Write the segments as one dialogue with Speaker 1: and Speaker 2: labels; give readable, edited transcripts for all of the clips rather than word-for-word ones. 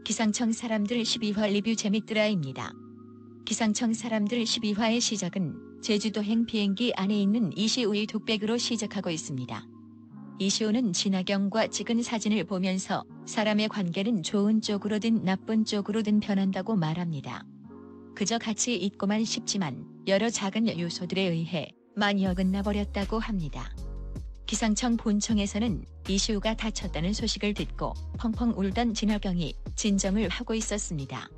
Speaker 1: 기상청 사람들 12화 리뷰 재밌더라입니다. 기상청 사람들 12화의 시작은 제주도행 비행기 안에 있는 이시우의 독백으로 시작하고 있습니다. 이시우는 진하경과 찍은 사진을 보면서 사람의 관계는 좋은 쪽으로든 나쁜 쪽으로든 변한다고 말합니다. 그저 같이 있고만 싶지만 여러 작은 요소들에 의해 많이 어긋나 버렸다고 합니다. 기상청 본청에서는 이시우가 다쳤다는 소식을 듣고 펑펑 울던 진하경이 진정을 하고 있었습니다.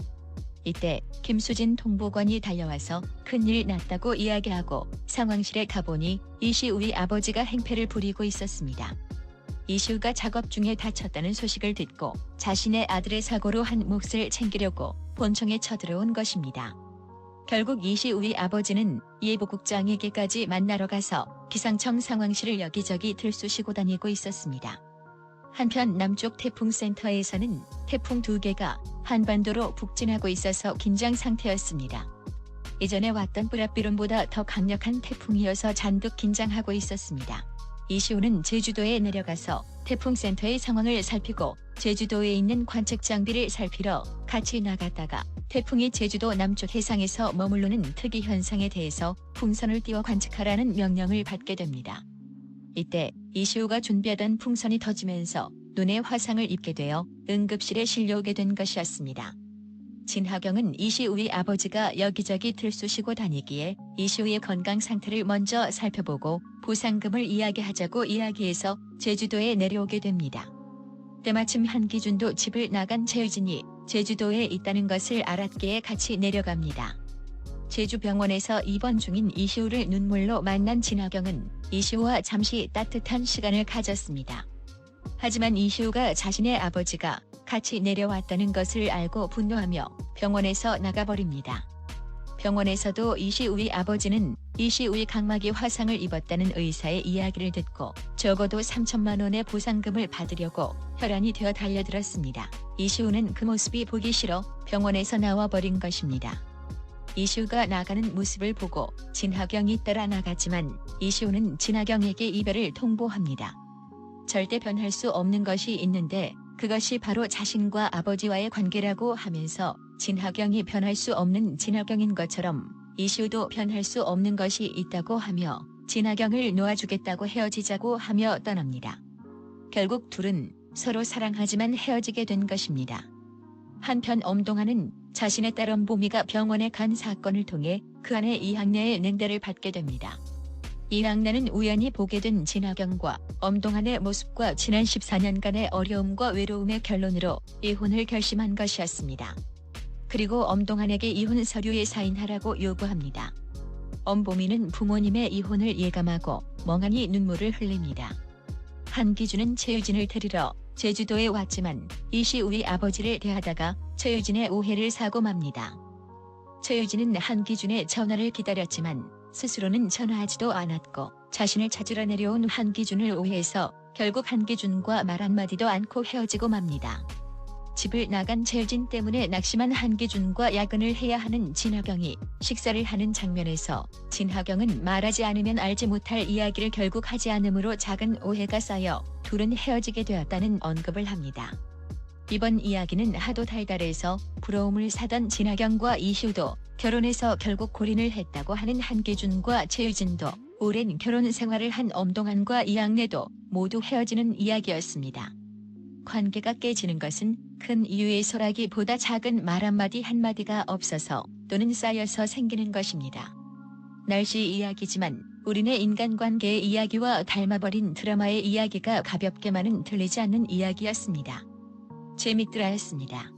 Speaker 1: 이때 김수진 통보관이 달려와서 큰일 났다고 이야기하고 상황실에 가보니 이시우의 아버지가 행패를 부리고 있었습니다. 이시우가 작업 중에 다쳤다는 소식을 듣고 자신의 아들의 사고로 한 몫을 챙기려고 본청에 쳐들어온 것입니다. 결국 이시우의 아버지는 예보국장에게까지 만나러 가서 기상청 상황실을 여기저기 들쑤시고 다니고 있었습니다. 한편 남쪽 태풍센터에서는 태풍 2개가 한반도로 북진하고 있어서 긴장 상태였습니다. 이전에 왔던 뿌라비론보다 더 강력한 태풍이어서 잔뜩 긴장하고 있었습니다. 이시우는 제주도에 내려가서 태풍센터의 상황을 살피고 제주도에 있는 관측 장비를 살피러 같이 나갔다가 태풍이 제주도 남쪽 해상에서 머무르는 특이 현상에 대해서 풍선을 띄워 관측하라는 명령을 받게 됩니다. 이때 이시우가 준비하던 풍선이 터지면서 눈에 화상을 입게 되어 응급실에 실려오게 된 것이었습니다. 진하경은 이시우의 아버지가 여기저기 들쑤시고 다니기에 이시우의 건강 상태를 먼저 살펴보고 보상금을 이야기하자고 이야기해서 제주도에 내려오게 됩니다. 때마침 한기준도 집을 나간 최유진이 제주도에 있다는 것을 알았기에 같이 내려갑니다. 제주병원에서 입원 중인 이시우를 눈물로 만난 진하경은 이시우와 잠시 따뜻한 시간을 가졌습니다. 하지만 이시우가 자신의 아버지가 같이 내려왔다는 것을 알고 분노하며 병원에서 나가버립니다. 병원에서도 이시우의 아버지는 이시우의 각막이 화상을 입었다는 의사의 이야기를 듣고 적어도 3천만 원의 보상금을 받으려고 혈안이 되어 달려들었습니다. 이시우는 그 모습이 보기 싫어 병원에서 나와버린 것입니다. 이시우가 나가는 모습을 보고 진하경이 따라 나갔지만 이시우는 진하경에게 이별을 통보합니다. 절대 변할 수 없는 것이 있는데 그것이 바로 자신과 아버지와의 관계라고 하면서 진하경이 변할 수 없는 진하경인 것처럼 이시우도 변할 수 없는 것이 있다고 하며 진하경을 놓아주겠다고 헤어지자고 하며 떠납니다. 결국 둘은 서로 사랑하지만 헤어지게 된 것입니다. 한편 엄동아는 자신의 딸 엄보미가 병원에 간 사건을 통해 그 안에 이항래의 냉대를 받게 됩니다. 이항래는 우연히 보게 된 진하경과 엄동안의 모습과 지난 14년간의 어려움과 외로움의 결론으로 이혼을 결심한 것이었습니다. 그리고 엄동안에게 이혼 서류에 사인하라고 요구합니다. 엄보미는 부모님의 이혼을 예감하고 멍하니 눈물을 흘립니다. 한기준은 최유진을 데리러 제주도에 왔지만 이시우의 아버지를 대하다가 최유진의 오해를 사고 맙니다. 최유진은 한기준의 전화를 기다렸지만 스스로는 전화하지도 않았고 자신을 찾으러 내려온 한기준을 오해해서 결국 한기준과 말 한마디도 않고 헤어지고 맙니다. 집을 나간 최유진 때문에 낙심한 한기준과 야근을 해야 하는 진하경이 식사를 하는 장면에서 진하경은 말하지 않으면 알지 못할 이야기를 결국 하지 않으므로 작은 오해가 쌓여 둘은 헤어지게 되었다는 언급을 합니다. 이번 이야기는 하도 달달해서 부러움을 사던 진하경과 이시우도 결혼해서 결국 골인을 했다고 하는 한기준과 최유진도 오랜 결혼 생활을 한 엄동안과 이항래도 모두 헤어지는 이야기였습니다. 관계가 깨지는 것은 큰 이유에서라기보다 작은 말 한마디가 없어서 또는 쌓여서 생기는 것입니다. 날씨 이야기지만 우리네 인간관계의 이야기와 닮아버린 드라마의 이야기가 가볍게만은 들리지 않는 이야기였습니다. 재밌더라였습니다.